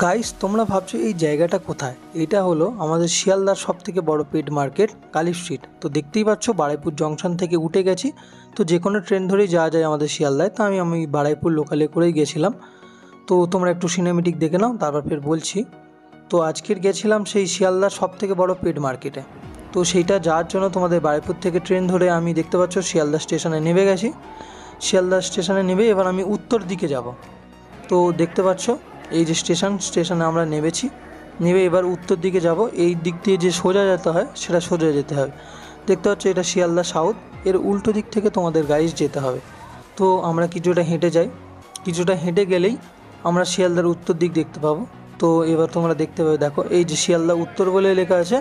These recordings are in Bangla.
গাইস, তোমরা ভাবছো এই জায়গাটা কোথায়? এটা হলো আমাদের শিয়ালদার সব থেকে বড় পেট মার্কেট, কালী স্ট্রিট। তো দেখতেই পাচ্ছ বারুইপুর জংশন থেকে উঠে গেছি। তো যে কোনো ট্রেন ধরেই যাওয়া যায় আমাদের শিয়ালদায়। তো আমি বারুইপুর লোকালে করেই গেছিলাম। তো তোমরা একটু সিনেমেটিক দেখে নাও, তারপর ফের বলছি। তো আজকের গেছিলাম সেই শিয়ালদার সব থেকে বড় পেট মার্কেটে। তো সেইটা যাওয়ার জন্য তোমাদের বারুইপুর থেকে ট্রেন ধরে আমি দেখতে পাচ্ছ শিয়ালদা স্টেশনে নেমে গেছি। শিয়ালদা স্টেশনে নেমে এবার আমি উত্তর দিকে যাব। তো দেখতে পাচ্ছ এই যে স্টেশনে আমরা নেমে এবার উত্তর দিকে যাব। এই দিক দিয়ে যে সোজা যেতে হয় সেটা সোজা যেতে হবে। দেখতে পাচ্ছ এটা শিয়ালদা সাউথ, এর উল্টো দিক থেকে তোমাদের গাইস যেতে হবে। তো আমরা কিছুটা হেঁটে যাই, কিছুটা হেঁটে গেলেই আমরা শিয়ালদার উত্তর দিক দেখতে পাবো। তো এবার তোমরা দেখতে পাবে, দেখো এই যে শিয়ালদা উত্তর বলে লেখা আছে,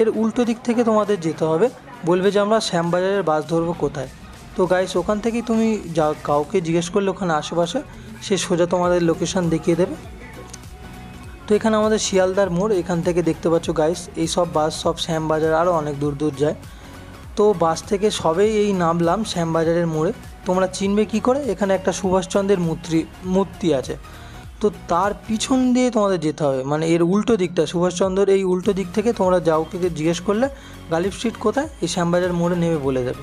এর উল্টো দিক থেকে তোমাদের যেতে হবে। বলবে যে আমরা শ্যামবাজারের বাস ধরবো কোথায়। তো গাইস ওখান থেকেই তুমি যা কাউকে জিজ্ঞেস করলে ওখানে আশেপাশে সে সোজা তোমাদের লোকেশন দেখিয়ে দেবে। তো এখানে আমাদের শিয়ালদার মোড়, এখান থেকে দেখতে পাচ্ছ গাইস এই সব বাস সব শ্যামবাজার আরও অনেক দূর দূর যায়। তো বাস থেকে সবেই এই নামলাম শ্যামবাজারের মোড়ে। তোমরা চিনবে কি করে? এখানে একটা সুভাষচন্দ্রের মূর্তি আছে। তো তার পিছন দিয়ে তোমাদের যেতে হবে, মানে এর উল্টো দিকটা, সুভাষচন্দ্রের এই উল্টো দিক থেকে তোমরা কাউকে জিজ্ঞেস করলে গালিব স্ট্রিট কোথায়, এই শ্যামবাজার মোড়ে নেমে বলে দেবে।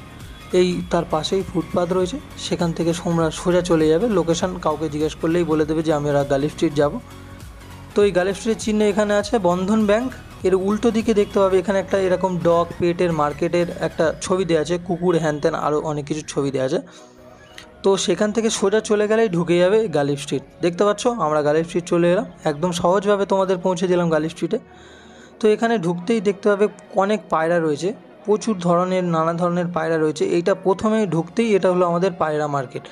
এই তার পাশেই ফুটপাথ রয়েছে, সেখান থেকে তোমরা সোজা চলে যাবে। লোকেশান কাউকে জিজ্ঞেস করলেই বলে দেবে যে আমরা গালিব স্ট্রিট যাব। তো এই গালিব স্ট্রিটের চিহ্ন এখানে আছে বন্ধন ব্যাংক। এর উল্টো দিকে দেখতে পাবে এখানে একটা এরকম ডগ পেটের মার্কেটের একটা ছবি দেওয়া আছে, কুকুর হ্যান ত্যান আরও অনেক কিছু ছবি দেওয়া আছে। তো সেখান থেকে সোজা চলে গেলেই ঢুকে যাবে গালিব স্ট্রিট। দেখতে পাচ্ছ আমরা গালিব স্ট্রিট চলে এলাম, একদম সহজভাবে তোমাদের পৌঁছে দিলাম গালিব স্ট্রিটে। তো এখানে ঢুকতেই দেখতে পাবে অনেক পায়রা রয়েছে, প্রচুর ধরনের নানা ধরনের পায়রা রয়েছে। এইটা প্রথমেই ঢুকতেই এটা হলো আমাদের পায়রা মার্কেট।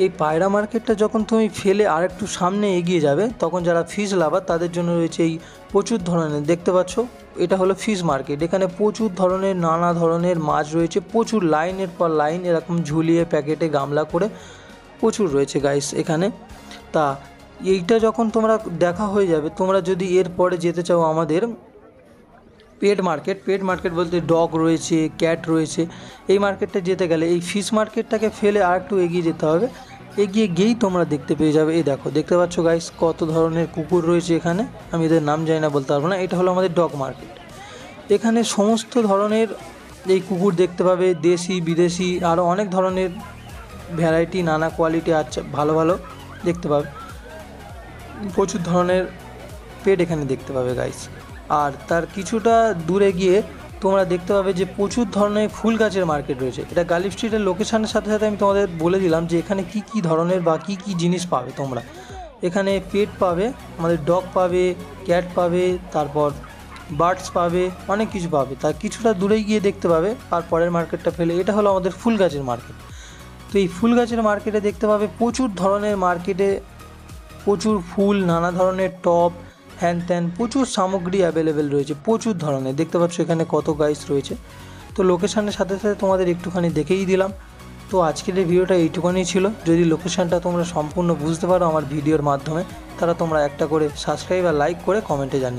এই পায়রা মার্কেটটা যখন তুমি ফেলে আর একটু সামনে এগিয়ে যাবে, তখন যারা ফিশ লাভার তাদের জন্য রয়েছে এই প্রচুর ধরনের, দেখতে পাচ্ছ এটা হলো ফিশ মার্কেট। এখানে প্রচুর ধরনের নানা ধরনের মাছ রয়েছে, প্রচুর লাইনের পর লাইন এরকম ঝুলিয়ে প্যাকেটে গামলা করে প্রচুর রয়েছে গাইস এখানে। তা এইটা যখন তোমরা দেখা হয়ে যাবে, তোমরা যদি এরপরে যেতে চাও আমাদের পেট মার্কেট বলতে ডগ রয়েছে, ক্যাট রয়েছে। এই মার্কেটটা যেতে গেলে এই ফিশ মার্কেটটাকে ফেলে আর একটু এগিয়ে যেতে হবে। এগিয়ে গিয়েই তোমরা দেখতে পেয়ে যাবে, এই দেখো দেখতে পাচ্ছ গাইস কত ধরনের কুকুর রয়েছে এখানে। আমি এদের নাম জানি না, বলতে পারবো না। এটা হলো আমাদের ডগ মার্কেট। এখানে সমস্ত ধরনের এই কুকুর দেখতে পাবে, দেশি বিদেশি আরও অনেক ধরনের ভ্যারাইটি, নানা কোয়ালিটি আছে, ভালো ভালো দেখতে পাবে। প্রচুর ধরনের পেট এখানে দেখতে পাবে গাইস। আর তার কিছুটা দূরে গিয়ে তোমরা দেখতে পাবে যে প্রচুর ধরনের ফুল গাছের মার্কেট রয়েছে। এটা গালিব স্ট্রিটের লোকেশনের সাথে সাথে আমি তোমাদের বলে দিলাম যে এখানে কি কি ধরনের বা কি কি জিনিস পাবে তোমরা। এখানে পেট পাবে, আমাদের ডগ পাবে, ক্যাট পাবে, তারপর বার্ডস পাবে, অনেক কিছু পাবে। তার কিছুটা দূরে গিয়ে দেখতে পাবে আর পরের মার্কেটটা ফেলে এটা হলো আমাদের ফুল গাছের মার্কেট। তো এই ফুল গাছের মার্কেটে দেখতে পাবে প্রচুর ধরনের মার্কেটে প্রচুর ফুল, নানা ধরনের টব হ্যান ত্যান প্রচুর সামগ্রী অ্যাভেলেবেল রয়েছে, প্রচুর ধরনের। দেখতে পাচ্ছ এখানে কত গাইস রয়েছে। তো লোকেশানের সাথে সাথে তোমাদের একটুখানি দেখেই দিলাম। তো আজকের এই ভিডিওটা এইটুকুনি ছিল। যদি লোকেশানটা তোমরা সম্পূর্ণ বুঝতে পারো আমার ভিডিওর মাধ্যমে, তারা তোমরা একটা করে সাবস্ক্রাইব আর লাইক করে কমেন্টে জানিও।